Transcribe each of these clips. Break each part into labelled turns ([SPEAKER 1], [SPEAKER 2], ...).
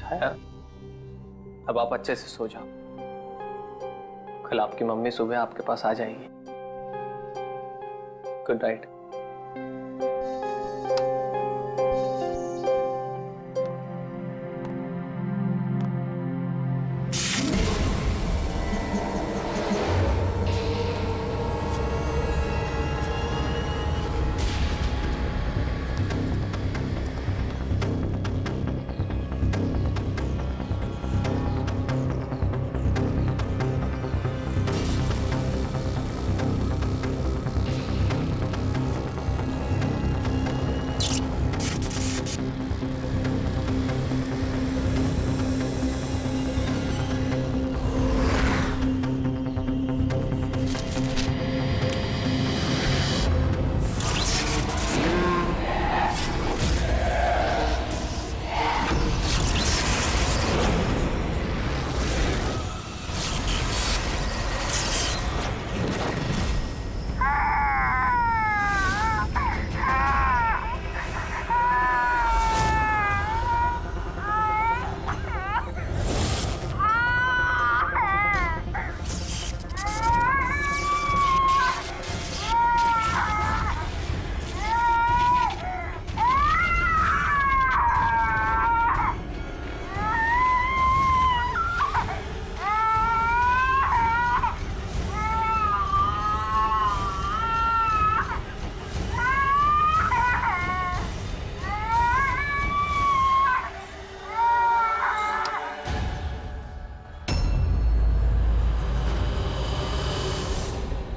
[SPEAKER 1] छाया, अब आप अच्छे से सो जाओ। कल आपकी मम्मी सुबह आपके पास आ जाएगी। Good night.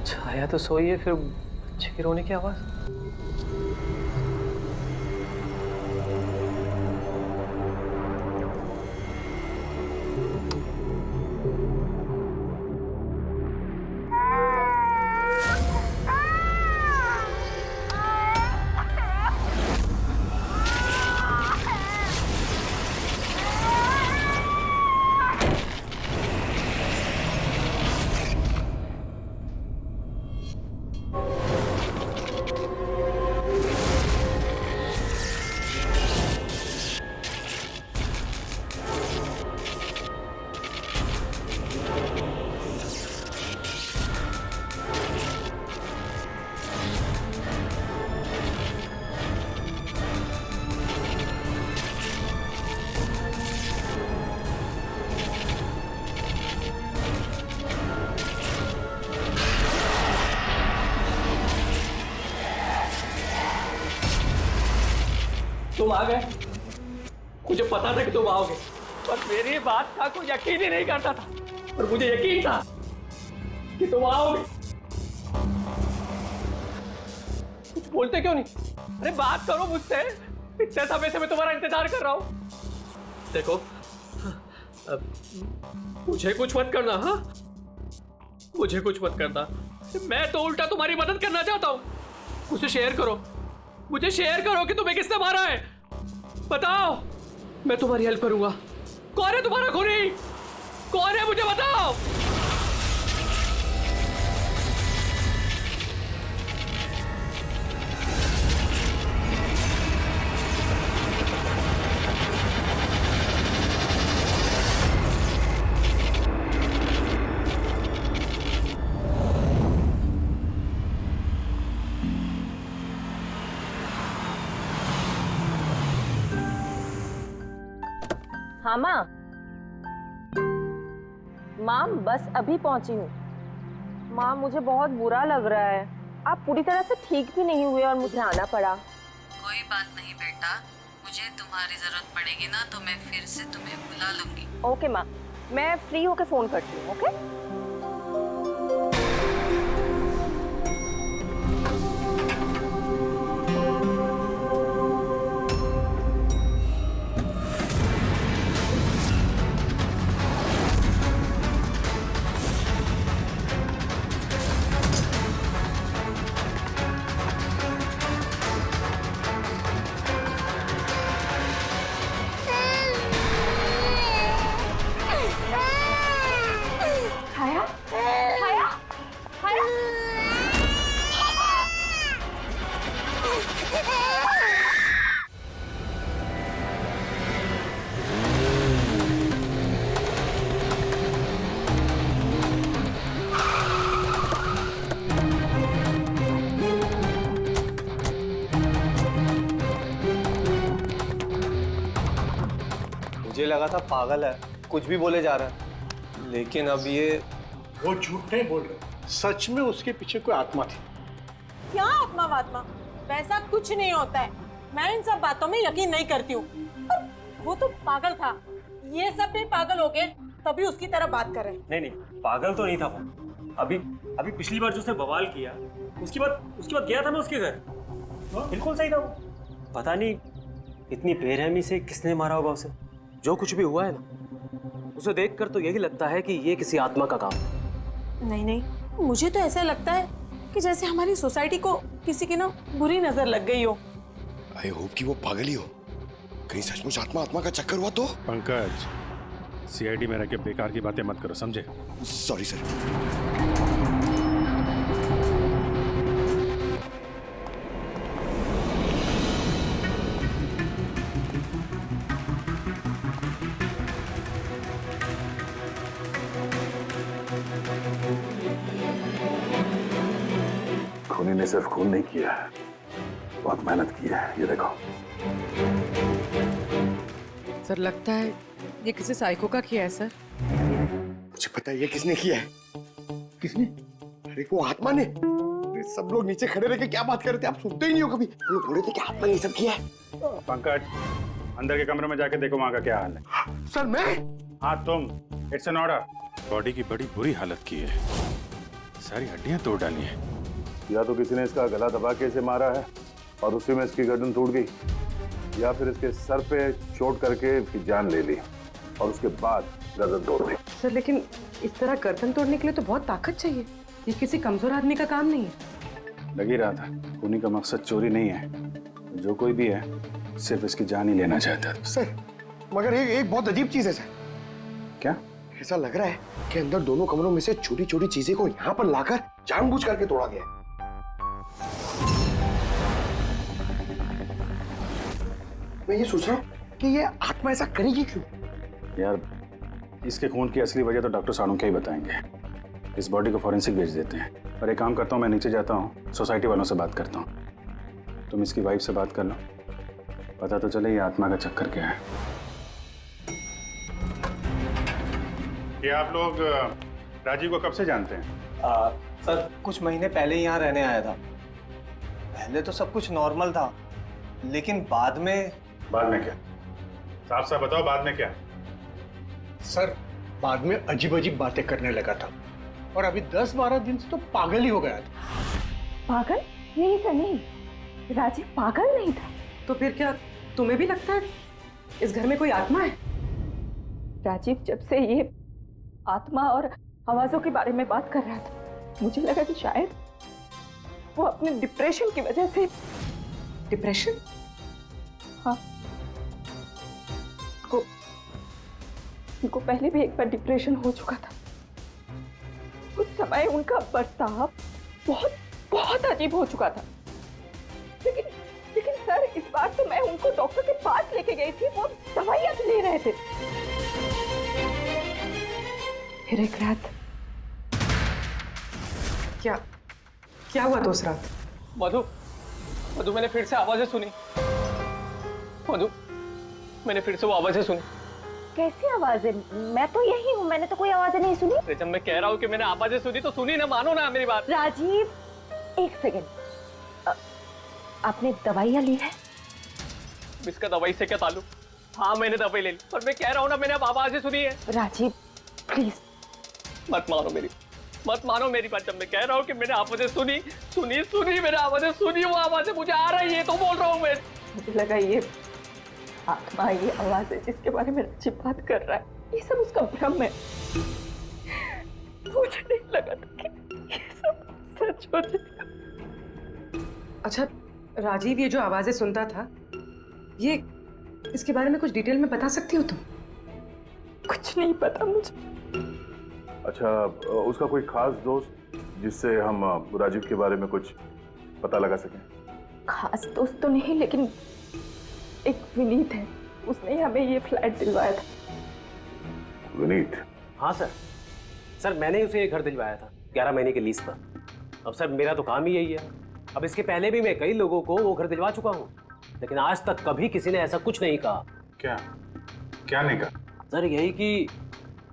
[SPEAKER 1] छाया तो सोई है, फिर बच्चे की रोने की आवाज। तुम आ गए, मुझे पता था कि तुम आओगे, पर मेरी बात का कोई यकीन ही नहीं करता था, पर मुझे यकीन था कि तुम आओगे। कुछ बोलते क्यों नहीं? अरे बात करो मुझसे, इतने समय से मैं तुम्हारा इंतजार कर रहा हूं। देखो, मुझे कुछ मत करना। हाँ, मुझे कुछ मत करना, मैं तो उल्टा तुम्हारी मदद करना चाहता हूं। मुझे शेयर करो, मुझे शेयर करो कि तुम्हें किसने मारा है। बताओ, मैं तुम्हारी हेल्प करूंगा। कौन है तुम्हारा खूनी? कौन है, मुझे बताओ।
[SPEAKER 2] हाँ माँ, माँ बस अभी पहुंची हूँ। माँ मुझे बहुत बुरा लग रहा है, आप पूरी तरह से ठीक भी नहीं हुए और मुझे आना पड़ा।
[SPEAKER 3] कोई बात नहीं बेटा, मुझे तुम्हारी जरूरत पड़ेगी ना तो मैं फिर से तुम्हें बुला लूंगी।
[SPEAKER 2] ओके माँ, मैं फ्री होके फोन करती हूँ। ओके।
[SPEAKER 4] मुझे लगा था पागल है, कुछ भी बोले जा रहा है, लेकिन अब ये
[SPEAKER 5] वो झूठ नहीं बोल रहे, सच में उसके पीछे कोई आत्मा थी।
[SPEAKER 6] क्या आत्मा वात्मा, वैसा कुछ नहीं होता है। मैं इन सब बातों में यकीन नहीं करती हूँ। वो तो पागल था, ये सब भी पागल हो गए तभी उसकी तरह बात कर रहे हैं।
[SPEAKER 7] नहीं नहीं, पागल तो नहीं था वो। अभी पिछली बार जो उसने बवाल किया, उसके बाद गया था मैं उसके घर, बिल्कुल सही था वो। पता नहीं इतनी बेरहमी से किसने मारा होगा उसे।
[SPEAKER 4] जो कुछ भी हुआ है ना, उसे देखकर तो यही लगता है कि ये किसी आत्मा का काम है।
[SPEAKER 6] नहीं नहीं, मुझे तो ऐसा लगता है कि जैसे हमारी सोसाइटी को किसी की ना बुरी नजर लग गई हो।
[SPEAKER 8] आई होप कि वो पागल ही हो, कहीं सचमुच आत्मा का चक्कर हुआ तो।
[SPEAKER 5] पंकज, सीआईडी में रह के बेकार की बातें मत करो, समझे?
[SPEAKER 8] Sorry sir.
[SPEAKER 9] खूनी ने सिर्फ खून नहीं किया है, बहुत मेहनत की है। ये देखो।
[SPEAKER 10] सर लगता है ये किसी साइको का किया है सर।
[SPEAKER 8] मुझे पता है ये किसने किया है। किसने? अरे वो आत्मा ने। अरे सब लोग नीचे खड़े रह के क्या बात कर रहे थे, आप सुनते ही नहीं हो कभी। वो लोग बोल रहे थे कि आत्मा ने ये सब किया है।
[SPEAKER 5] पंकज, अंदर के कमरे में जाके देखो वहां का क्या हाल है।
[SPEAKER 8] सर मैं?
[SPEAKER 5] हाँ तुम, इट्स एन ऑर्डर। बॉडी की बड़ी बुरी हालत की है, सारी हड्डियां तोड़ डाली है।
[SPEAKER 9] या तो किसी ने इसका गला दबा के इसे मारा है और उसी में इसकी गर्दन टूट गई, या फिर इसके सर पे चोट करके इसकी जान ले ली और उसके बाद गर्दन तोड़ दी।
[SPEAKER 10] सर लेकिन इस तरह गर्दन तोड़ने के लिए तो बहुत ताकत चाहिए, ये किसी कमजोर आदमी का काम नहीं है।
[SPEAKER 5] लग ही रहा था, खूनी का मकसद चोरी नहीं है, जो कोई भी है सिर्फ इसकी जान ही लेना चाहता है।
[SPEAKER 8] सर मगर एक बहुत अजीब चीज है सर।
[SPEAKER 5] क्या?
[SPEAKER 8] ऐसा लग रहा है कि अंदर दोनों कमरों में से छोटी छोटी चीजें को यहाँ पर लाकर जानबूझ करके तोड़ा गया है। मैं ये सोच रहा हूँ कि ये आत्मा ऐसा करेगी क्यों?
[SPEAKER 5] यार इसके खून की असली वजह तो डॉक्टर साणुक्य ही बताएंगे। इस बॉडी को फॉरेंसिक भेज देते हैं। और एक काम करता हूँ, मैं नीचे जाता हूँ, सोसाइटी वालों से बात करता हूँ। तुम इसकी वाइफ से बात कर लो, पता तो चले ये आत्मा का चक्कर क्या है। ये आप लोग राजीव को कब से जानते हैं?
[SPEAKER 4] सर कुछ महीने पहले ही यहाँ रहने आया था। पहले तो सब कुछ नॉर्मल था, लेकिन बाद में
[SPEAKER 5] क्या? साफ साफ बताओ, बाद में क्या?
[SPEAKER 11] सर बाद में अजीब अजीब बातें करने लगा था और अभी 10-12 दिन से तो पागल ही हो गया था।
[SPEAKER 2] पागल? नहीं सर नहीं, राजीव पागल नहीं था।
[SPEAKER 10] तो फिर क्या तुम्हें भी लगता है इस घर में कोई आत्मा है?
[SPEAKER 2] राजीव जब से ये आत्मा और आवाजों के बारे में बात कर रहा था, मुझे लगा कि शायद वो अपने डिप्रेशन की वजह से।
[SPEAKER 10] डिप्रेशन?
[SPEAKER 2] हाँ, उनको पहले भी एक बार डिप्रेशन हो चुका था। उस समय उनका बर्ताव बहुत बहुत अजीब हो चुका था। लेकिन सर इस बार तो मैं उनको डॉक्टर के पास लेके गई थी, वो दवाइयां ले रहे थे। फिर एक रात
[SPEAKER 10] क्या हुआ दोस्त रात?
[SPEAKER 1] मधु मैंने फिर से आवाजें सुनी। मधु मैंने फिर से वो आवाजें सुनी।
[SPEAKER 2] कैसी आवाजें? मैं तो यही हूँ, मैंने तो कोई आवाजें नहीं सुनी।
[SPEAKER 1] जब मैं कह रहा हूँ कि मैंने आवाजें सुनी तो सुनी ना, मानो ना मेरी बात।
[SPEAKER 2] राजीव एक सेकंड, आपने दवाइयाँ ली है?
[SPEAKER 1] इसका दवाई से क्या ताल्लुक? हाँ मैंने दवाई ले ली, पर मैं कह रहा हूँ ना मैंने अब आवाजें सुनी है।
[SPEAKER 2] राजीव प्लीज
[SPEAKER 1] मत मानो मेरी बात। जब मैं कह रहा हूँ कि मैंने आवाजें सुनी मैंने आवाजें सुनी, वो आवाजें मुझे आ रही है तो बोल रहा हूँ मैं।
[SPEAKER 2] मुझे लगा ये आत्मा, ये आवाज है जिसके बारे में राजीव बात कर रहा है, ये सब उसका भ्रम है। मुझे नहीं लगा था कि ये सब सच हो जाएगा।
[SPEAKER 10] अच्छा राजीव ये जो आवाजें सुनता था, ये इसके बारे में कुछ डिटेल में बता सकती हो तुम?
[SPEAKER 2] कुछ नहीं पता मुझे।
[SPEAKER 9] अच्छा, उसका कोई खास दोस्त जिससे हम राजीव के बारे में कुछ पता लगा सकें?
[SPEAKER 2] खास दोस्त तो नहीं, लेकिन एक विनीत है, उसने हमें ये फ्लैट दिलवाया था।
[SPEAKER 9] विनीत?
[SPEAKER 7] हाँ सर मैंने उसे ये घर दिलवाया था 11 महीने के लीज पर। अब सर मेरा तो काम ही यही है। अब इसके पहले भी मैं कई लोगों को वो घर दिलवा चुका हूँ, लेकिन आज तक कभी किसी ने ऐसा कुछ नहीं कहा।
[SPEAKER 5] क्या नहीं कहा?
[SPEAKER 7] सर यही कि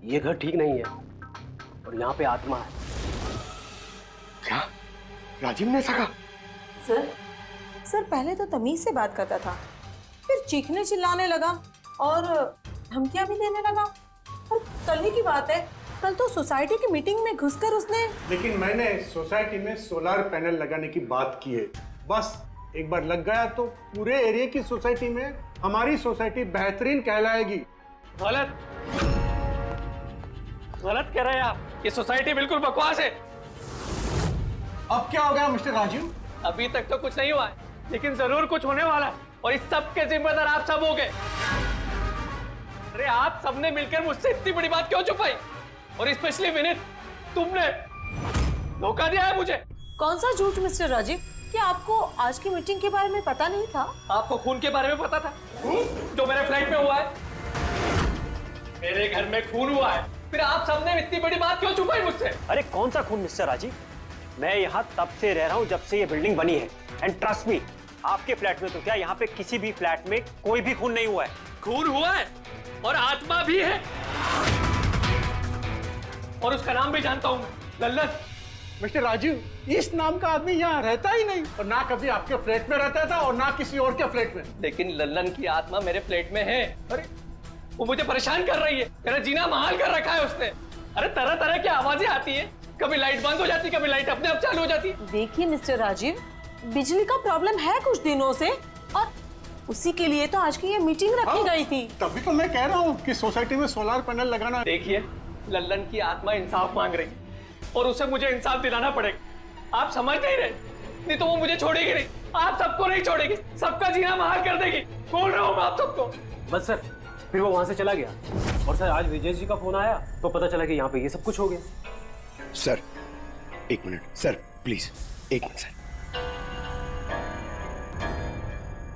[SPEAKER 7] ये घर ठीक नहीं है और यहाँ पे आत्मा है।
[SPEAKER 8] क्या राजीव ने ऐसा कहा?
[SPEAKER 6] सर पहले तो तमीज से बात करता था, फिर चीखने चिल्लाने लगा और धमकियां भी देने लगा। और कल ही की बात है, कल तो सोसाइटी की मीटिंग में घुसकर उसने।
[SPEAKER 11] लेकिन मैंने सोसाइटी में सोलर पैनल लगाने की बात की है। बस एक बार लग गया तो पूरे एरिया की सोसाइटी में हमारी सोसाइटी बेहतरीन कहलाएगी।
[SPEAKER 1] गलत गलत कह रहे हैं आप। ये सोसाइटी बिल्कुल बकवास है।
[SPEAKER 11] अब क्या हो गया मिस्टर राजीव?
[SPEAKER 1] अभी तक तो कुछ नहीं हुआ है, लेकिन जरूर कुछ होने वाला है और इस सब के जिम्मेदार आप सब हो गए। अरे आप सबने मिलकर मुझसे इतनी बड़ी बात क्यों छुपाई? और स्पेशली विनीत, तुमने धोखा दिया है मुझे।
[SPEAKER 6] कौन सा झूठ मिस्टर राजीव? क्या आपको आज की मीटिंग के बारे में पता नहीं था?
[SPEAKER 1] आपको खून के बारे में पता था जो मेरे फ्लैट में हुआ है? मेरे घर में खून हुआ है, फिर आप सबने इतनी बड़ी बात क्यों छुपाई मुझसे?
[SPEAKER 7] अरे कौन सा खून मिस्टर राजीव? मैं यहाँ तब से रह रहा हूँ जब से ये बिल्डिंग बनी है, एंड ट्रस्ट मी, आपके फ्लैट में तो क्या, यहाँ पे किसी भी फ्लैट में कोई भी खून नहीं हुआ है।
[SPEAKER 1] खून हुआ है और आत्मा भी है, और उसका नाम भी जानता हूं मैं, लल्लन।
[SPEAKER 11] मिस्टर राजीव, इस नाम का आदमी यहाँ रहता ही नहीं, और ना कभी आपके फ्लैट में रहता था और ना किसी और के फ्लैट में।
[SPEAKER 1] लेकिन लल्लन की आत्मा मेरे फ्लैट में है। अरे वो मुझे परेशान कर रही है, मेरा जीना महाल कर रखा है उसने। अरे तरह तरह की आवाजें आती है, कभी लाइट बंद हो जाती, कभी लाइट अपने आप चालू हो जाती।
[SPEAKER 6] देखिए मिस्टर राजीव, बिजली का प्रॉब्लम है कुछ दिनों से, और उसी के लिए तो आज की ये मीटिंग रखी गई थी।
[SPEAKER 11] तभी तो मैं कह रहा हूँ कि सोसाइटी में सोलर पैनल लगाना।
[SPEAKER 1] देखिए, लल्लन की आत्मा इंसाफ मांग रही और उसे मुझे इंसाफ दिलाना पड़ेगा। आप समझ नहीं रहे, नहीं तो वो मुझे छोड़ेगी नहीं। आप सबको नहीं छोड़ेगी, सबका जीना महाल कर देगी। बोल रहा हूँ मैं आप सबको।
[SPEAKER 7] बस सर, फिर वो वहां से चला गया, और सर आज विजय जी का फोन आया तो पता चला कि यहाँ पे ये सब कुछ हो गया।
[SPEAKER 8] सर एक मिनट सर, प्लीज एक मिनट सर।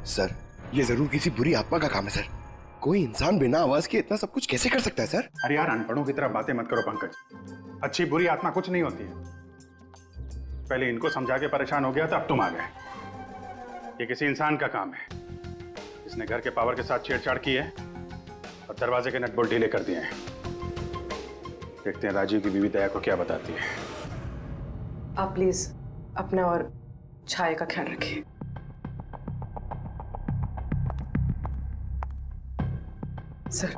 [SPEAKER 8] सर ये जरूर किसी बुरी आत्मा का काम है सर। कोई इंसान बिना आवाज के इतना सब कुछ कैसे कर सकता है सर?
[SPEAKER 5] अरे यार, अनपढ़ों की तरह बातें मत करो पंकज। अच्छी बुरी आत्मा कुछ नहीं होती है। पहले इनको समझा के परेशान हो गया था, अब तुम आ गए। ये किसी इंसान का काम है। इसने घर के पावर के साथ छेड़छाड़ की है और दरवाजे के नट बोल्ट ढीले कर दिए हैं। देखते हैं राजीव की बीवी दया को क्या बताती है।
[SPEAKER 10] आप प्लीज अपना और छाया का ख्याल रखिए। सर,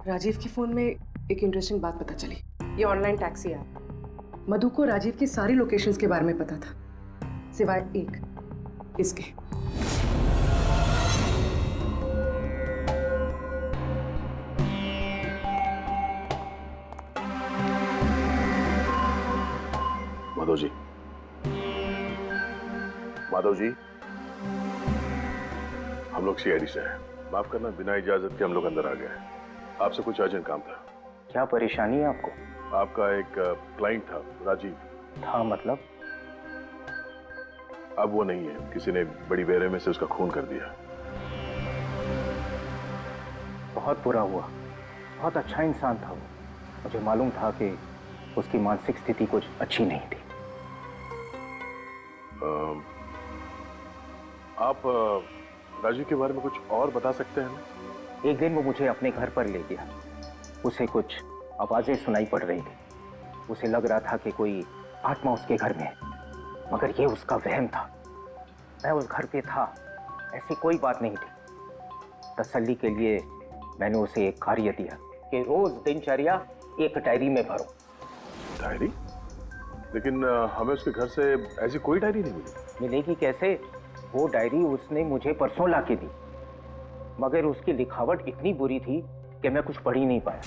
[SPEAKER 10] राजीव के फोन में एक इंटरेस्टिंग बात पता चली। ये ऑनलाइन टैक्सी ऐप, मधु को राजीव की सारी लोकेशंस के बारे में पता था, सिवाय एक, इसके।
[SPEAKER 9] माधव जी, माधव जी, हम लोग सीआईडी से हैं। माफ करना, बिना इजाजत के हम लोग अंदर आ गए। आपसे कुछ अर्जेंट काम था।
[SPEAKER 12] क्या परेशानी है आपको?
[SPEAKER 9] आपका एक क्लाइंट था, राजीव।
[SPEAKER 12] था मतलब?
[SPEAKER 9] अब वो नहीं है, किसी ने बड़ी बेरहमी से उसका खून कर दिया।
[SPEAKER 12] बहुत बुरा हुआ। बहुत अच्छा इंसान था वो। मुझे मालूम था कि उसकी मानसिक स्थिति कुछ अच्छी नहीं थी।
[SPEAKER 9] आप राजीव के बारे में कुछ और बता सकते हैं?
[SPEAKER 12] एक दिन वो मुझे अपने घर पर ले गया। उसे कुछ आवाजें सुनाई पड़ रही थी। उसे लग रहा था कि कोई आत्मा उसके घर में है, मगर ये उसका वहम था। मैं उस घर पे था, ऐसी कोई बात नहीं थी। तसल्ली के लिए मैंने उसे एक कार्य दिया कि रोज दिनचर्या एक डायरी में भरो।
[SPEAKER 9] डायरी? लेकिन हमें उसके घर से ऐसी कोई डायरी नहीं मिली।
[SPEAKER 12] मिलेगी कैसे? वो डायरी उसने मुझे परसों ला के दी, मगर उसकी लिखावट इतनी बुरी थी कि मैं कुछ पढ़ ही नहीं पाया।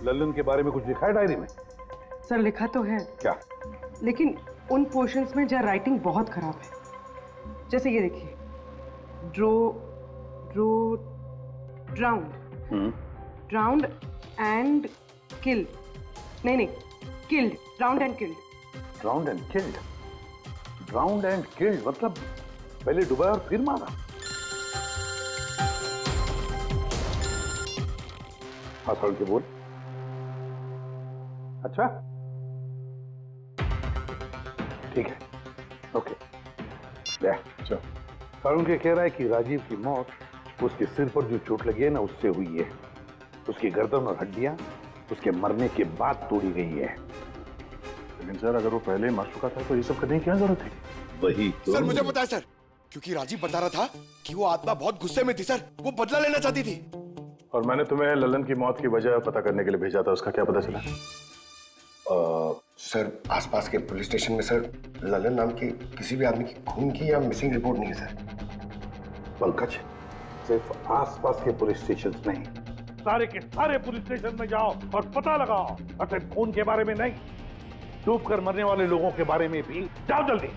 [SPEAKER 9] लल्लन के बारे में कुछ लिखा है डायरी में?
[SPEAKER 10] सर लिखा तो है।
[SPEAKER 9] क्या?
[SPEAKER 10] लेकिन उन पोर्शंस में जहाँ राइटिंग बहुत खराब है। जैसे ये देखिए, ड्राउंड एंड किल्ड। नहीं, killed, drowned and killed.
[SPEAKER 9] Drowned and killed? Drowned and killed मतलब पहले डुबाया और फिर मारा? हाँ, सर के बोल। अच्छा, ठीक है, ओके। चलो, सरुण के कह रहा है कि राजीव की मौत उसके सिर पर जो चोट लगी है ना, उससे हुई है। उसकी गर्दन और हड्डियां उसके मरने के बाद तोड़ी गई है। लेकिन सर, अगर वो पहले मर चुका था तो ये सब करने की क्या जरूरत है? वही तो
[SPEAKER 8] सर मुझे पता है सर, क्योंकि राजीव बता रहा था कि वो आत्मा बहुत गुस्से में थी सर, वो बदला लेना चाहती थी।
[SPEAKER 9] और मैंने तुम्हें ललन की मौत की वजह पता करने के लिए भेजा था, उसका क्या पता चला?
[SPEAKER 8] सर आसपास के पुलिस स्टेशन में सर ललन नाम के किसी भी आदमी की खून की या मिसिंग रिपोर्ट नहीं है सर।
[SPEAKER 9] पंकज, सिर्फ आसपास के पुलिस स्टेशन नहीं, सारे के सारे पुलिस स्टेशन में जाओ और पता लगाओ। और सिर्फ खून के बारे में नहीं, डूब कर मरने वाले लोगों के बारे में भी जाओ जल्दी।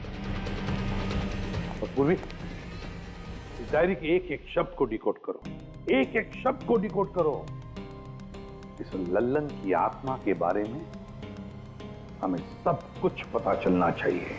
[SPEAKER 9] और पूर्वी, इस डायरी के एक एक शब्द को डिकोड करो, एक एक शब्द को डिकोड करो। इस लल्लन की आत्मा के बारे में हमें सब कुछ पता चलना चाहिए।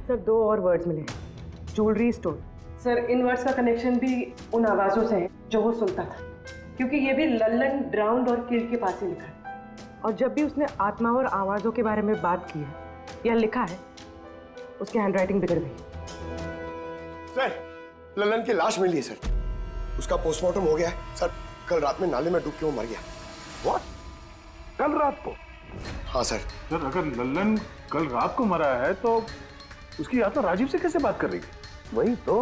[SPEAKER 10] सर 2 और वर्ड्स मिले, ज्वेलरी स्टोर। सर इन वर्ड्स का कनेक्शन भी उन आवाज़ों से है जो वो सुनता था, क्योंकि ये भी लल्लन ड्राउन्ड और किल्ड के पास ही लिखा है। और जब भी उसने आत्मा और आवाज़ों के बारे में बात की है या लिखा है, उसकी हैंडराइटिंग बिगड़ गई।
[SPEAKER 8] सर ललन की लाश मिली है सर, उसका पोस्टमार्टम हो गया है सर। कल रात में नाले में डूब के वो मर गया।
[SPEAKER 9] What? कल रात को?
[SPEAKER 8] हाँ सर।
[SPEAKER 9] सर अगर लल्लन कल रात को मरा है तो उसकी आत्मा राजीव से कैसे बात कर रही थी? वही तो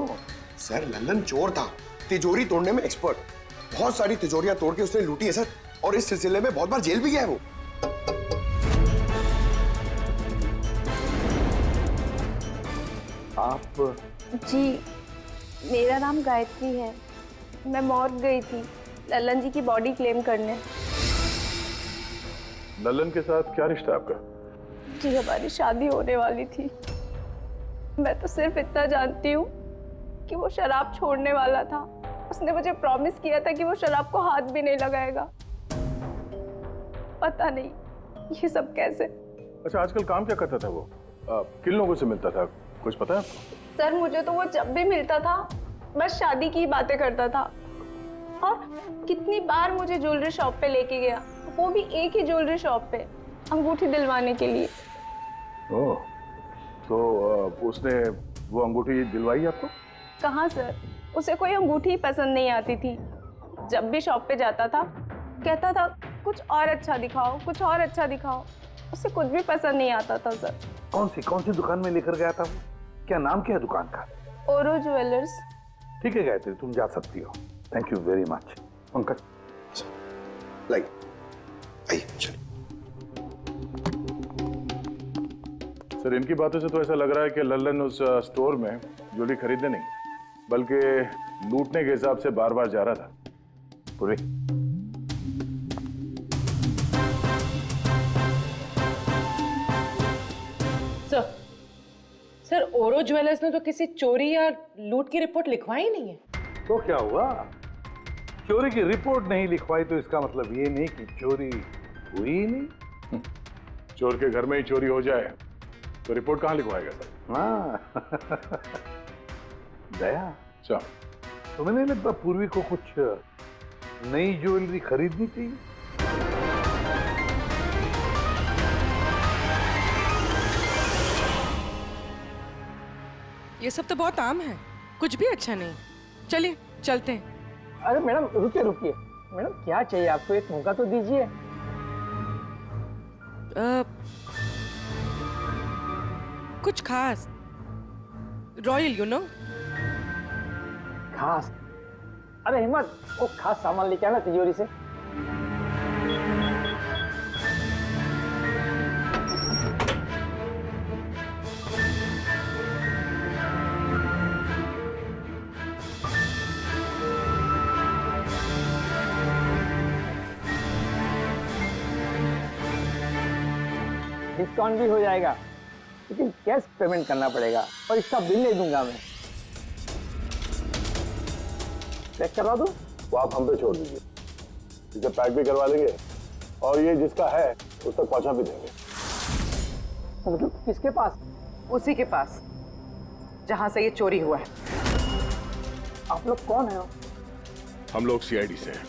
[SPEAKER 8] सर, लल्लन चोर था, तिजोरी तोड़ने में एक्सपर्ट। बहुत सारी तिजोरियां तोड़ के उसने लूटी है सर, और इस सिलसिले में बहुत बार जेल भी गया है वो।
[SPEAKER 9] आप?
[SPEAKER 2] जी मेरा नाम गायत्री है, मैं मॉर्ग गई थी लल्लन जी की बॉडी क्लेम करने।
[SPEAKER 9] लल्लन के साथ क्या रिश्ता आपका?
[SPEAKER 2] जी हमारी शादी होने वाली थी। मैं तो सिर्फ इतना जानती हूँ कि वो शराब छोड़ने वाला था। उसने मुझे प्रॉमिस किया था कि वो शराब को हाथ भी नहीं लगाएगा। पता नहीं ये सब कैसे।
[SPEAKER 9] अच्छा, आजकल काम क्या करता था वो? किन लोगों से मिलता था, कुछ पता है आपको?
[SPEAKER 2] सर मुझे तो वो जब भी मिलता था बस शादी की बातें करता था, और कितनी बार मुझे ज्वेलरी शॉप पे लेके गया, वो भी एक ही ज्वेलरी शॉप पे, अंगूठी दिलवाने के लिए।
[SPEAKER 9] ओह, तो उसने वो अंगूठी दिलवाई आपको?
[SPEAKER 2] कहाँ सर, उसे कोई अंगूठी पसंद नहीं आती थी। जब भी शॉप पे जाता था कहता था कुछ और अच्छा दिखाओ, कुछ और अच्छा दिखाओ। उसे कुछ भी पसंद नहीं आता था सर।
[SPEAKER 9] कौन सी दुकान में लेकर गया था वो? क्या नाम क्या है दुकान का?
[SPEAKER 2] ओरो ज्वेलर्स।
[SPEAKER 9] ठीक है गायत्री, तुम जा सकती हो। Thank you very much. Pankaj
[SPEAKER 8] like आइए चलिए।
[SPEAKER 9] सर इनकी बातों से तो ऐसा लग रहा है कि लल्लन उस स्टोर में ज्वेलरी खरीदने नहीं बल्कि लूटने के हिसाब से बार बार जा रहा था। पूरी
[SPEAKER 10] सर ओरो ज्वेलर्स ने तो किसी चोरी या लूट की रिपोर्ट लिखवाई ही नहीं है।
[SPEAKER 9] तो क्या हुआ? चोरी की रिपोर्ट नहीं लिखवाई तो इसका मतलब ये नहीं कि चोरी हुई ही नहीं। चोर के घर में ही चोरी हो जाए तो रिपोर्ट कहाँ लिखवाएगा सर? हाँ दया, अच्छा तुम्हें नहीं लगता पूर्वी को कुछ नई ज्वेलरी खरीदनी चाहिए?
[SPEAKER 10] ये सब तो बहुत आम है, कुछ भी अच्छा नहीं। चलिए चलते हैं।
[SPEAKER 13] अरे मैडम रुकिए रुकिए, मैडम क्या चाहिए आपको, एक मौका तो दीजिए।
[SPEAKER 10] कुछ खास, रॉयल यू नो।
[SPEAKER 13] खास? अरे हिम्मत, वो खास सामान लेके आना तिजोरी से। डिस्काउंट भी हो जाएगा, लेकिन कैश पेमेंट करना पड़ेगा और इसका बिल नहीं दूंगा मैं। पैक करवा दूं?
[SPEAKER 9] वो आप हम पे छोड़ दीजिए, इसे पैक भी करवा देंगे और ये जिसका है उस तक पहुंचा भी देंगे।
[SPEAKER 13] मतलब किसके पास?
[SPEAKER 10] उसी के पास जहां से ये चोरी हुआ है।
[SPEAKER 13] आप लोग कौन है?
[SPEAKER 9] हम लोग सीआईडी से हैं।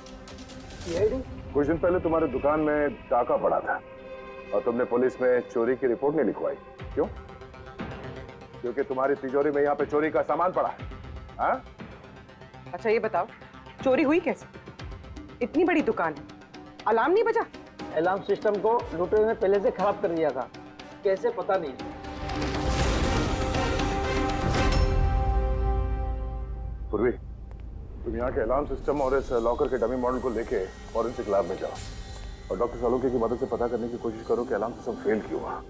[SPEAKER 13] सीआईडी?
[SPEAKER 9] कुछ दिन पहले तुम्हारे दुकान में डाका पड़ा था और तुमने पुलिस में चोरी की रिपोर्ट नहीं लिखवाई। क्यों? क्योंकि तुम्हारी तिजोरी में यहाँ पे चोरी का सामान पड़ा है। हाँ?
[SPEAKER 10] अच्छा ये बताओ, चोरी हुई कैसे? इतनी बड़ी दुकान है, अलार्म नहीं बजा?
[SPEAKER 13] अलार्म सिस्टम को लुटेरे ने पहले से खराब कर दिया था, कैसे पता नहीं।
[SPEAKER 9] पूर्वी, तुम यहाँ के अलार्म सिस्टम और इस लॉकर के डमी मॉडल को लेके फॉरेंसिक लैब में जाओ और डॉक्टर सालुके की मदद से पता करने की कोशिश करो कि अलार्म सिस्टम फेल क्यों हुआ।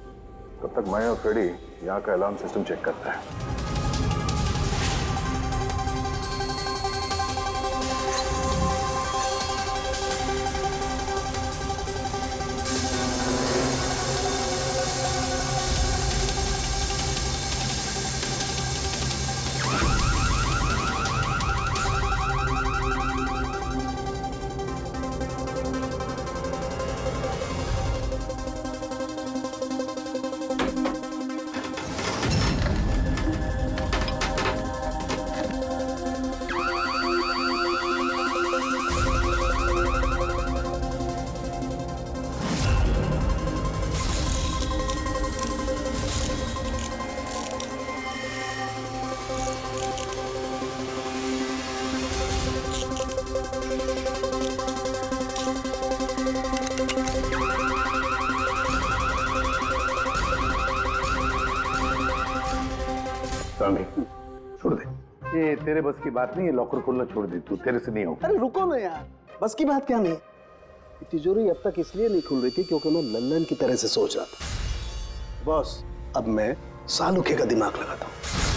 [SPEAKER 9] तब तक मैं और फ्रेडी यहाँ का अलार्म सिस्टम चेक करता है। छोड़ दे, ये तेरे बस की बात नहीं है। लॉकर खोलना छोड़ दे, तू तेरे से नहीं होगा।
[SPEAKER 8] अरे रुको ना यार, बस की बात क्या नहीं। तिजोरी अब तक इसलिए नहीं खुल रही थी क्योंकि मैं लल्लन की तरह से सोच रहा था। बॉस, अब मैं सालुके का दिमाग लगाता हूँ।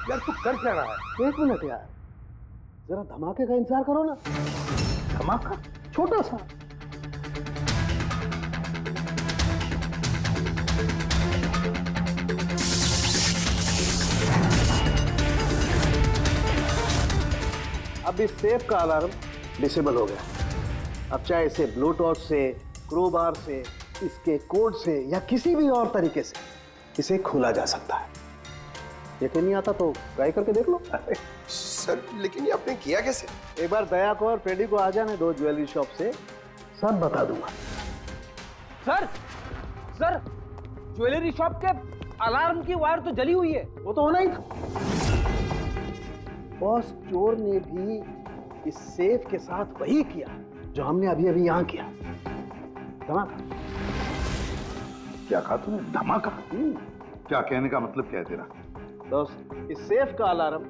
[SPEAKER 9] यार तू कर क्या रहा है?
[SPEAKER 8] एक मिनट यार, जरा धमाके का इंतजार करो ना।
[SPEAKER 9] धमाका?
[SPEAKER 8] छोटा सा। अब इस सेफ का अलार्म डिसेबल हो गया। अब चाहे इसे ब्लूटूथ से, क्रोबार से, इसके कोड से या किसी भी और तरीके से इसे खोला जा सकता है। यकीन नहीं आता तो ट्राई करके देख लो।
[SPEAKER 14] सर लेकिन ये आपने किया कैसे?
[SPEAKER 8] एक बार दया को और फ्रेडी को आ जाने दो ज्वेलरी शॉप से, सब बता दूंगा।
[SPEAKER 13] सर, सर, ज्वेलरी शॉप के अलार्म की वायर तो जली हुई है।
[SPEAKER 8] वो तो होना ही था। बॉस, चोर ने भी इस सेफ के साथ वही किया जो हमने अभी अभी यहां किया। धमाका।
[SPEAKER 9] क्या कहा तूने? धमाका? क्या कहने का मतलब क्या है तेरा?
[SPEAKER 8] दोस्त, इस सेफ का अलार्म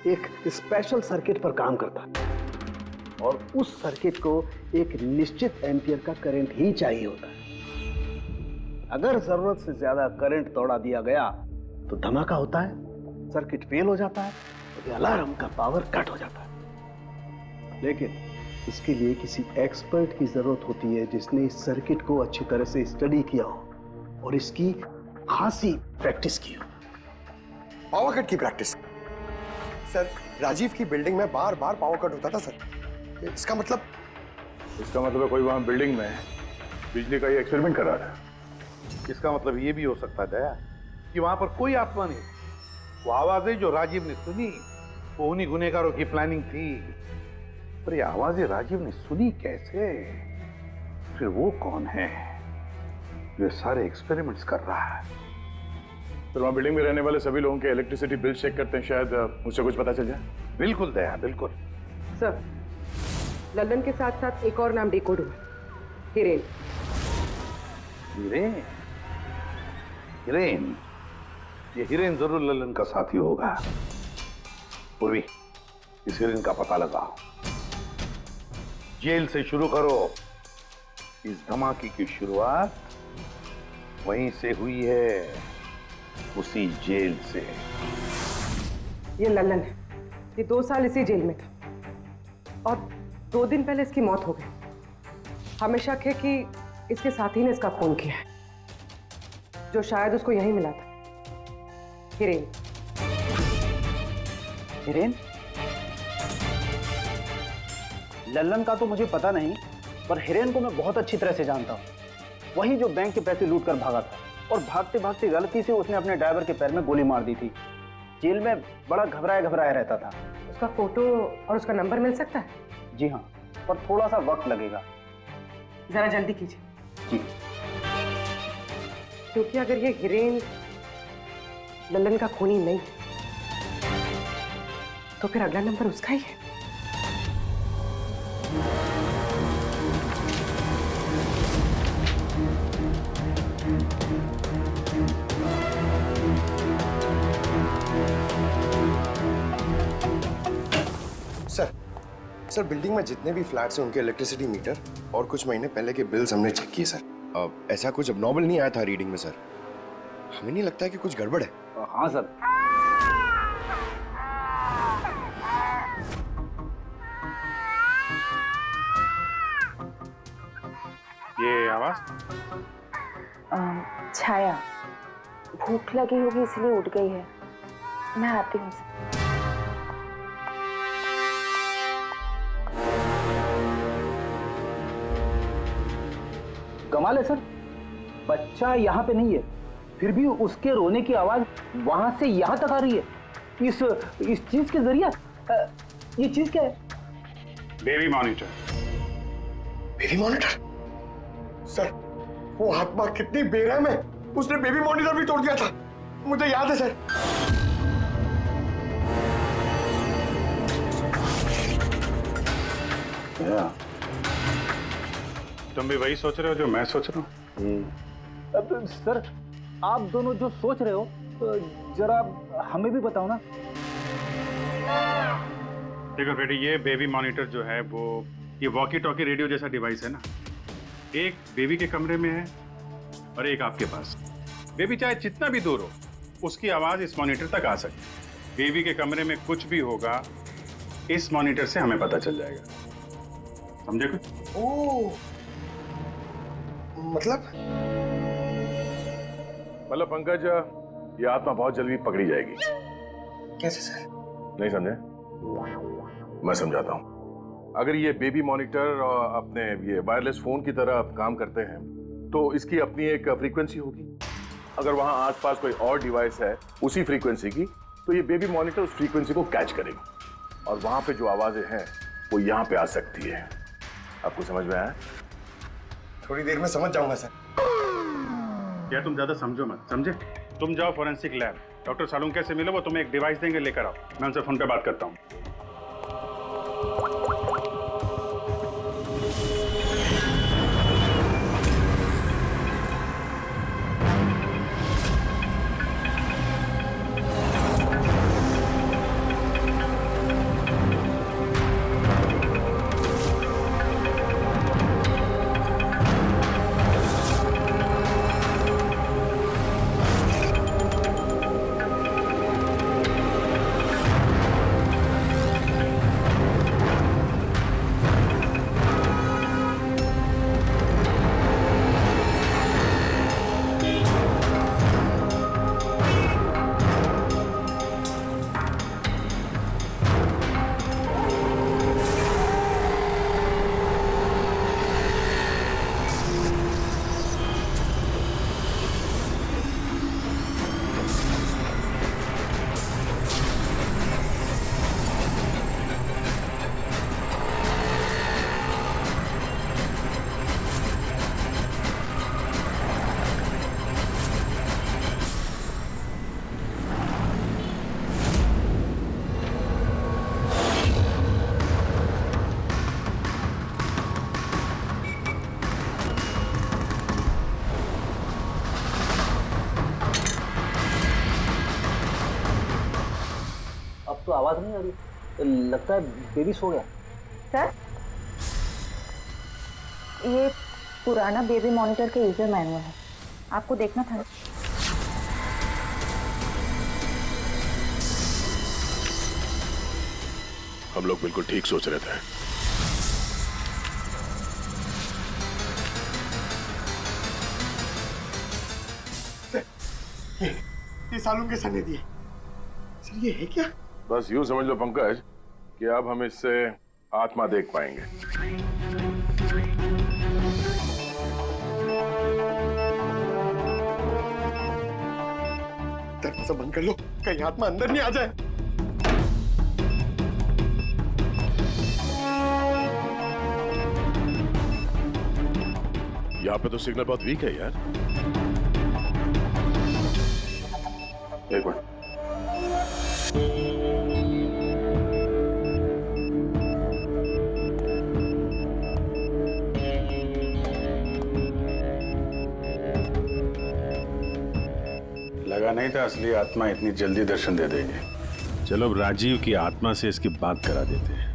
[SPEAKER 8] एक स्पेशल सर्किट पर काम करता है और उस सर्किट को एक निश्चित एम्पियर का करंट ही चाहिए होता है। अगर जरूरत से ज्यादा करंट दौड़ा दिया गया तो धमाका होता है, सर्किट फेल हो जाता है, तो अलार्म का पावर कट हो जाता है। लेकिन इसके लिए किसी एक्सपर्ट की जरूरत होती है जिसने इस सर्किट को अच्छी तरह से स्टडी किया हो और इसकी खासी प्रैक्टिस की हो।
[SPEAKER 14] पावर कट की प्रैक्टिस? सर, राजीव की बिल्डिंग में बार बार पावर कट होता था सर। इसका मतलब?
[SPEAKER 9] इसका मतलब है कोई वहां बिल्डिंग में बिजली का ये एक्सपेरिमेंट कर रहा था।
[SPEAKER 15] इसका मतलब ये भी हो सकता है दया कि वहां पर कोई आत्मा नहीं, वो आवाजें जो राजीव ने सुनी वो उन्हीं गुनहगारों की प्लानिंग थी। पर ये आवाजें राजीव ने सुनी कैसे? फिर वो कौन है जो ये सारे एक्सपेरिमेंट्स कर रहा है?
[SPEAKER 9] फिर वहां बिल्डिंग में रहने वाले सभी लोगों के इलेक्ट्रिसिटी बिल चेक करते हैं, शायद मुझसे कुछ पता चल जाए।
[SPEAKER 15] बिल्कुल दया, बिल्कुल।
[SPEAKER 10] सर, लल्लन के साथ साथ एक और नाम डिकोड हुआ, हिरेन।
[SPEAKER 15] हिरेन? हिरेन? ये हिरेन जरूर लल्लन का साथी होगा। पूर्वी, इस हिरन का पता लगाओ। जेल से शुरू करो। इस धमाके की शुरुआत वहीं से हुई है, उसी जेल से।
[SPEAKER 10] ये लल्लन है, ये 2 साल इसी जेल में था और 2 दिन पहले इसकी मौत हो गई। हमें शक है कि इसके साथी ने इसका खून किया है, जो शायद उसको यहीं मिला था। हिरेन।
[SPEAKER 16] हिरेन? लल्लन का तो मुझे पता नहीं, पर हिरेन को मैं बहुत अच्छी तरह से जानता हूँ। वही जो बैंक के पैसे लूट कर भागा था और भागते भागते गलती से उसने अपने ड्राइवर के पैर में गोली मार दी थी। जेल में बड़ा घबराया घबराया रहता था।
[SPEAKER 10] उसका फोटो और उसका नंबर मिल सकता है?
[SPEAKER 16] जी हाँ, पर थोड़ा सा वक्त लगेगा।
[SPEAKER 10] जरा जल्दी कीजिए।
[SPEAKER 16] जी।
[SPEAKER 10] क्योंकि अगर ये हिरेन लल्लन का खूनी नहीं तो फिर अगला नंबर उसका ही है।
[SPEAKER 14] सर बिल्डिंग में जितने भी फ्लैट्स हैं उनके इलेक्ट्रिसिटी मीटर और कुछ महीने पहले के बिल्स हमने चेक किए सर। ऐसा कुछ अबनॉर्मल नहीं आया था रीडिंग में सर। हमें नहीं लगता है कि कुछ गड़बड़ है।
[SPEAKER 16] हाँ सर।
[SPEAKER 5] ये आवाज?
[SPEAKER 2] छाया भूख लगी होगी इसलिए उठ गई है। मैं आती हूँ।
[SPEAKER 16] कमाल है सर, बच्चा यहाँ पे नहीं है, फिर भी उसके रोने की आवाज वहां से यहाँ तक आ रही है। इस चीज के जरिए ये चीज क्या है?
[SPEAKER 5] Baby monitor.
[SPEAKER 14] Baby monitor? Sir वो आत्मा कितनी बेरहम है, उसने बेबी मॉनिटर भी तोड़ दिया था, मुझे याद है सर।
[SPEAKER 5] तुम भी वही सोच रहे हो जो मैं सोच रहा हूँ?
[SPEAKER 16] अब सर आप दोनों जो सोच रहे हो जरा हमें भी बताओ ना।
[SPEAKER 5] देखो बेटी, ये बेबी मॉनिटर जो है वो ये वॉकी टॉकी रेडियो जैसा डिवाइस है ना। एक बेबी के कमरे में है और एक आपके पास। बेबी चाहे जितना भी दूर हो उसकी आवाज इस मॉनिटर तक आ सकती है। बेबी के कमरे में कुछ भी होगा इस मॉनिटर से हमें पता चल जाएगा। समझे कुछ?
[SPEAKER 14] ओह, मतलब
[SPEAKER 15] पंकज, ये आत्मा बहुत जल्दी पकड़ी जाएगी।
[SPEAKER 14] कैसे सर?
[SPEAKER 15] नहीं समझे? मैं समझाता हूँ। अगर ये बेबी मॉनिटर अपने ये वायरलेस फोन की तरह काम करते हैं तो इसकी अपनी एक फ्रीक्वेंसी होगी। अगर वहां आसपास कोई और डिवाइस है उसी फ्रीक्वेंसी की तो ये बेबी मॉनिटर उस फ्रीक्वेंसी को कैच करेगी और वहां पे जो आवाजें हैं वो यहाँ पे आ सकती है। आपको समझ में आया?
[SPEAKER 14] थोड़ी देर में समझ जाऊंगा सर।
[SPEAKER 5] क्या तुम ज्यादा समझो मत, समझे? तुम जाओ फॉरेंसिक लैब, डॉक्टर सालुंके से मिलो, वो तुम्हें एक डिवाइस देंगे, लेकर आओ। मैं उनसे फोन पे बात करता हूँ।
[SPEAKER 16] तो आवाज नहीं आ रही। लगता है बेबी सो गया।
[SPEAKER 2] सर, ये पुराना बेबी मॉनिटर का यूजर मैनुअल है, आपको देखना था।
[SPEAKER 9] हम लोग बिल्कुल ठीक सोच रहे थे।
[SPEAKER 14] ये सालून के सर ने दिए। सर ये है क्या?
[SPEAKER 9] बस यूं समझ लो पंकज कि अब हम इससे आत्मा देख पाएंगे।
[SPEAKER 14] दरवाजा बंद कर लो, कहीं आत्मा अंदर नहीं आ जाए।
[SPEAKER 9] यहाँ पे तो सिग्नल बहुत वीक है यार। एक मिनट।
[SPEAKER 5] लगा नहीं था असली आत्मा इतनी जल्दी दर्शन दे देगी। चलो अब राजीव की आत्मा से इसकी बात करा देते हैं।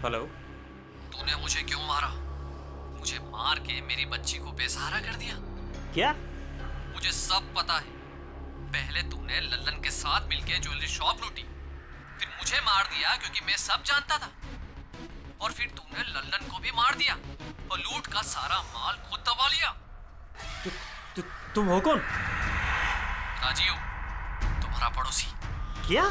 [SPEAKER 7] हेलो।
[SPEAKER 1] तूने मुझे क्यों मारा? मुझे मार के मेरी बच्ची को बेसहारा कर दिया।
[SPEAKER 7] क्या?
[SPEAKER 1] मुझे सब पता है। पहले तूने लल्लन के साथ मिलके ज्वेलरी शॉप लूटी, फिर मुझे मार दिया क्योंकि मैं सब जानता था, और फिर तूने लल्लन को भी मार दिया और लूट का सारा माल खुद दबा लिया।
[SPEAKER 7] तुम हो कौन?
[SPEAKER 1] राजीव, तुम्हारा पड़ोसी।
[SPEAKER 7] क्या?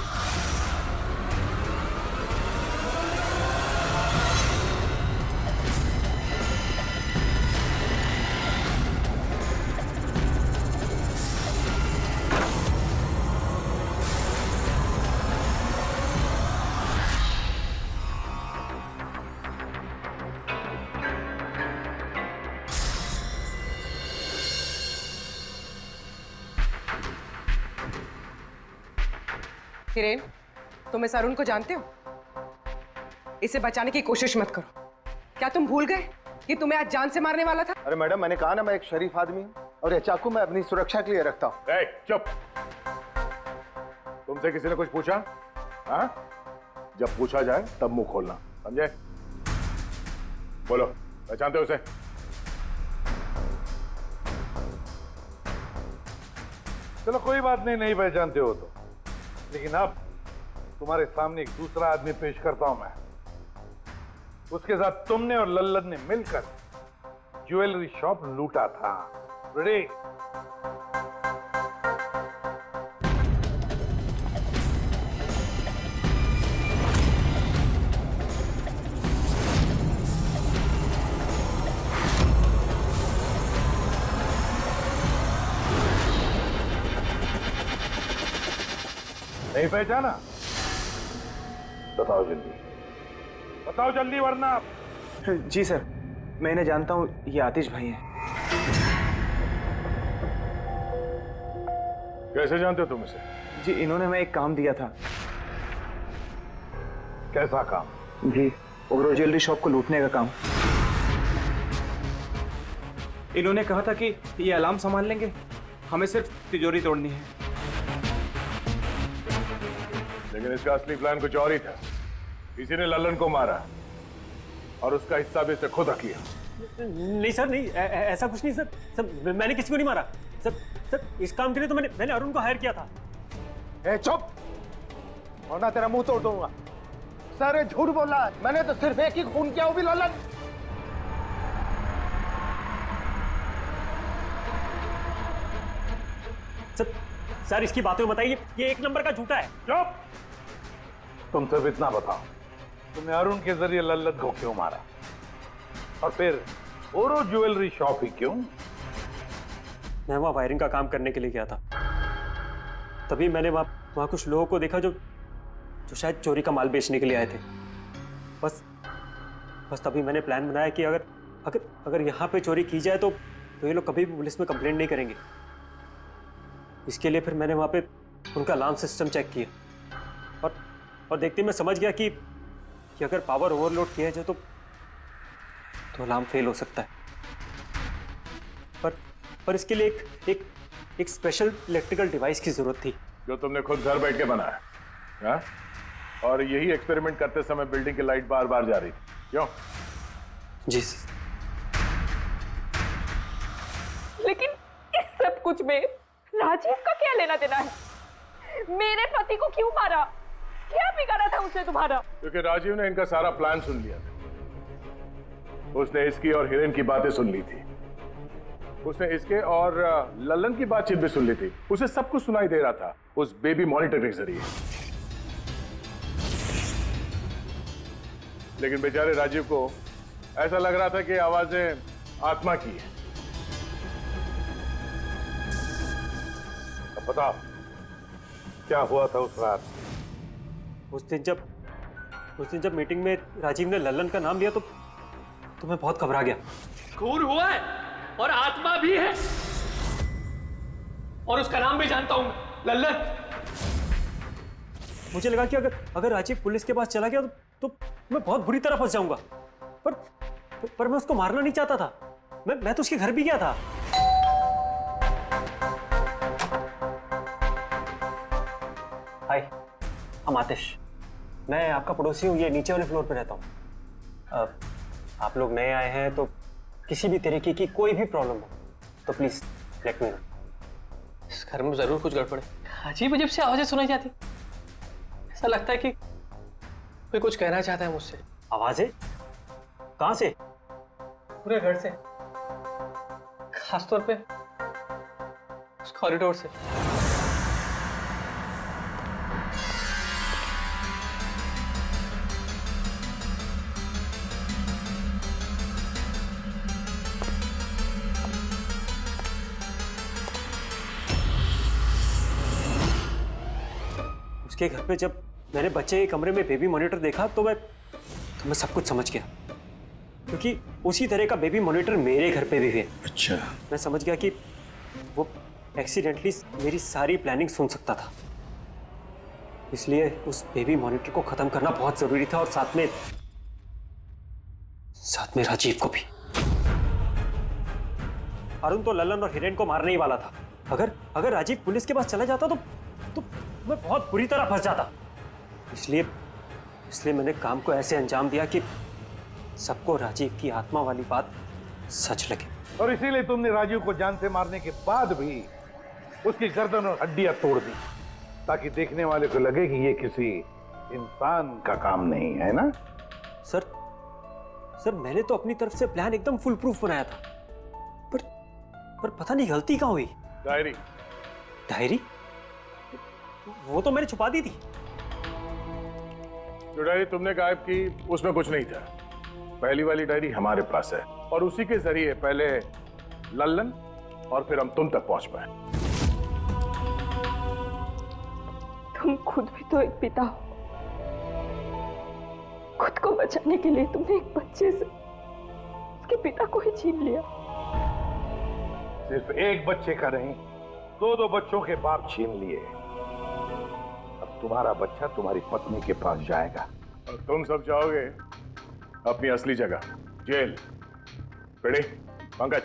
[SPEAKER 10] हिरेन, तुम इस अरुण को जानते हो? इसे बचाने की कोशिश मत करो। क्या तुम भूल गए कि तुम्हें आज जान से मारने वाला था?
[SPEAKER 14] अरे मैडम, मैंने कहा ना मैं एक शरीफ आदमी हूँ और ये चाकू मैं अपनी सुरक्षा के लिए रखता हूँ।
[SPEAKER 9] चुप। तुमसे किसी ने कुछ पूछा? हाँ? जब पूछा जाए तब मुंह खोलना, समझे? बोलो, पहचानते हो उसे?
[SPEAKER 15] चलो कोई बात नहीं, नहीं पहचानते हो तो, लेकिन अब तुम्हारे सामने एक दूसरा आदमी पेश करता हूं मैं। उसके साथ तुमने और लल्लन ने मिलकर ज्वेलरी शॉप लूटा था। रेडी? नहीं पहचाना? बताओ जल्दी, बताओ जल्दी, वरना।
[SPEAKER 16] जी सर, मैं इन्हें जानता हूँ, ये आतिश भाई हैं।
[SPEAKER 9] कैसे जानते हो तुम इसे?
[SPEAKER 16] जी, इन्होंने हमें एक काम दिया था।
[SPEAKER 15] कैसा काम?
[SPEAKER 16] जी, ओवरऑल ज्वेलरी शॉप को लूटने का काम। इन्होंने कहा था कि ये अलार्म संभाल लेंगे, हमें सिर्फ तिजोरी तोड़नी है।
[SPEAKER 9] लेकिन इसका असली प्लान कुछ और ही था। किसी ने लल्लन को मारा और उसका हिस्सा भी इसे खुद रख लिया।
[SPEAKER 7] नहीं सर, नहीं, ऐसा कुछ नहीं सर। सर, मैंने किसी को नहीं मारा। सर, इस काम के लिए तो मैंने अरुण को हायर किया था।
[SPEAKER 14] चुप, वरना तेरा मुंह तोड़ दूंगा। सारे झूठ बोला, मैंने तो सिर्फ एक ही खून किया, वो भी लल्लन।
[SPEAKER 7] सर, इसकी बातें बताइए, ये एक नंबर का झूठा है।
[SPEAKER 15] चुप! तुम सिर्फ इतना बताओ, तुमने अरुण के जरिए लल्लन को क्यों मारा, और फिर ओरो ज्वेलरी शॉप ही क्यों?
[SPEAKER 7] मैं वहां वायरिंग का काम करने के लिए गया था। तभी मैंने वहां कुछ लोगों को देखा जो शायद चोरी का माल बेचने के लिए आए थे। बस तभी मैंने प्लान बनाया कि अगर यहाँ पे चोरी की जाए तो ये लोग कभी भी पुलिस में कंप्लेंट नहीं करेंगे। इसके लिए फिर मैंने वहाँ पे उनका अलार्म सिस्टम चेक किया और देखते मैं समझ गया कि अगर पावर ओवरलोड किया जाए तो अलार्म फेल हो सकता है। पर इसके लिए एक स्पेशल इलेक्ट्रिकल डिवाइस की जरूरत थी
[SPEAKER 9] जो तुमने खुद घर बैठ के बनाया, हाँ? और यही एक्सपेरिमेंट करते समय बिल्डिंग की लाइट बार बार जा रही थी, क्यों?
[SPEAKER 7] जी।
[SPEAKER 2] लेकिन इस सब कुछ में राजीव का क्या लेना देना है? मेरे पति को क्यों मारा? क्या बिगाड़ा था उसने तुम्हारा?
[SPEAKER 9] क्योंकि राजीव ने इनका सारा प्लान सुन लिया था। उसने इसकी और हिरेन की बातें सुन ली थी। उसने इसके और लल्लन की बातचीत भी सुन ली थी। उसे सब कुछ सुनाई दे रहा था उस बेबी मॉनिटर के जरिए। लेकिन बेचारे राजीव को ऐसा लग रहा था कि आवाजें आत्मा की है। अब बताओ क्या हुआ था उस रात?
[SPEAKER 7] उस दिन जब मीटिंग में राजीव ने लल्लन का नाम लिया तो मैं बहुत घबरा गया।
[SPEAKER 1] खून हुआ है और आत्मा भी है, और उसका नाम भी जानता हूं, लल्लन।
[SPEAKER 7] मुझे लगा कि अगर राजीव पुलिस के पास चला गया तो मैं बहुत बुरी तरह फंस जाऊंगा। पर मैं उसको मारना नहीं चाहता था। मैं तो उसके घर भी गया था। हाय, हम आतिश। मैं आपका पड़ोसी हूँ, ये नीचे वाले फ्लोर पे रहता हूँ। आप लोग नए आए हैं तो किसी भी तरीके की कोई भी प्रॉब्लम हो तो प्लीज लेट मी नो।
[SPEAKER 1] इस घर में जरूर कुछ गड़बड़ है। अजीब अजीब सी आवाजें सुनाई जाती। ऐसा लगता है कि कोई कुछ कहना चाहता है मुझसे।
[SPEAKER 7] आवाजें? कहां से?
[SPEAKER 1] पूरे घर से, खासतौर पे उस कॉरिडोर से।
[SPEAKER 7] उसके घर पे जब मैंने बच्चे के कमरे में बेबी मॉनिटर देखा तो मैं सब कुछ समझ गया, क्योंकि उसी तरह का बेबी मॉनिटर मेरे घर पे भी है।
[SPEAKER 5] अच्छा।
[SPEAKER 7] मैं समझ गया कि वो एक्सीडेंटली मेरी सारी प्लानिंग सुन सकता था, इसलिए उस बेबी मॉनिटर को खत्म करना बहुत जरूरी था, और साथ में राजीव को भी। अरुण तो लल्लन और हिरेन को मारने ही वाला था। अगर राजीव पुलिस के पास चला जाता तो मैं बहुत बुरी तरह फंस जाता। इसलिए मैंने काम को ऐसे अंजाम दिया कि सबको राजीव की आत्मा वाली बात सच लगे।
[SPEAKER 15] और इसीलिए तुमने राजीव को जान से मारने के बाद भी उसकी गर्दन और हड्डियां तोड़ दी, ताकि देखने वाले को लगे कि ये किसी इंसान का काम नहीं है ना?
[SPEAKER 7] सर मैंने तो अपनी तरफ से प्लान एकदम फुल प्रूफ बनाया था, पर पता नहीं गलती कहाँ हुई। डायरी? वो तो मैंने छुपा दी थी।
[SPEAKER 9] जो डायरी तुमने गायब की उसमें कुछ नहीं था। पहली वाली डायरी हमारे पास है, और उसी के जरिए पहले लल्लन और फिर हम तुम तक पहुंच पाए।
[SPEAKER 2] तुम खुद भी तो एक पिता हो। खुद को बचाने के लिए तुमने एक बच्चे से उसके पिता को ही छीन लिया।
[SPEAKER 15] सिर्फ एक बच्चे का नहीं, दो बच्चों के बाप छीन लिए। अब तुम्हारा बच्चा तुम्हारी पत्नी के पास जाएगा,
[SPEAKER 9] और तुम सब जाओगे अपनी असली जगह, जेल। पेड़े, पंकज।